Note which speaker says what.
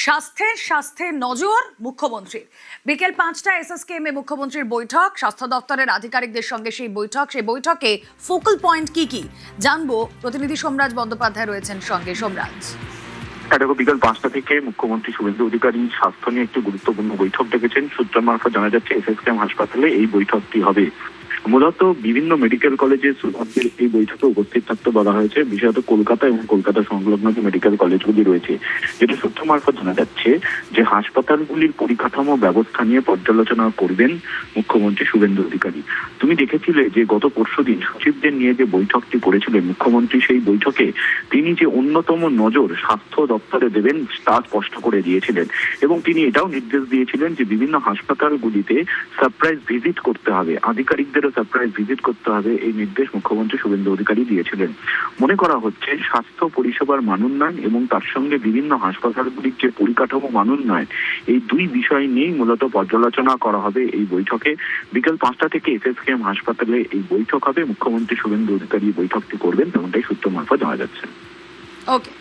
Speaker 1: স্বাস্থ্যের নজর মুখ্যমন্ত্রীর। বিকেল 5টায় এসএসকেএম এ মুখ্যমন্ত্রীর বৈঠক, স্বাস্থ্য দপ্তরের আধিকারিকদের সঙ্গে সেই বৈঠকে ফোকাল পয়েন্ট কি জানবো। প্রতিনিধি সোমরাজ বন্দ্যোপাধ্যায় রয়েছেন সঙ্গে। সোমরাজ,
Speaker 2: দেখো, বিকাল 5টা থেকে মুখ্যমন্ত্রী শুভেন্দু অধিকারী স্বাস্থ্য নিয়ে একটি গুরুত্বপূর্ণ বৈঠক ডেকেছেন। সূত্র মারফত জানা যাচ্ছে এসএসকেএম হাসপাতালে এই বৈঠকটি হবে। মূলত বিভিন্ন মেডিকেল কলেজের স্টুডেন্টদের এই বৈঠকে উপস্থিত থাকতে বলা হয়েছে, বিশেষত কলকাতা এবং কলকাতা সংলগ্ন যে মেডিকেল কলেজগুলি রয়েছে। যেটা সূত্র মারফত জানা যাচ্ছে যে হাসপাতালগুলির পরিকাঠামো ব্যবস্থা নিয়ে পর্যালোচনা করবেন মুখ্যমন্ত্রী শুভেন্দু অধিকারী। তুমি দেখেছিলে যে গত পরশুদিন সচিবদের নিয়ে যে বৈঠকটি করেছিলেন মুখ্যমন্ত্রী, সেই বৈঠকে তিনি যে অন্যতম নজর স্বাস্থ্য দপ্তরে দেবেন তা স্পষ্ট করে দিয়েছিলেন এবং তিনি এটাও নির্দেশ দিয়েছিলেন যে বিভিন্ন হাসপাতালগুলিতে সারপ্রাইজ ভিজিট করতে হবে, আধিকারিকদের সারপ্রাইজ ভিজিট করতে হবে। এই নির্দেশ মুখ্যমন্ত্রী শুভেন্দু অধিকারী দিয়েছিলেন। মনে করা হচ্ছে স্বাস্থ্য পরিষেবার মানোন্নয়ন এবং তার সঙ্গে বিভিন্ন হাসপাতালগুলির যে পরিকাঠামো মানোন্নয়ন, এই দুই বিষয় নিয়েই মূলত পর্যালোচনা করা হবে এই বৈঠকে। বিকেল 5টা থেকে এসএসকেএম হাসপাতালে এই বৈঠক হবে। মুখ্যমন্ত্রী শুভেন্দু অধিকারী বৈঠকটি করবেন, তেমনটাই সূত্র মারফত জানা যাচ্ছে।
Speaker 1: ওকে।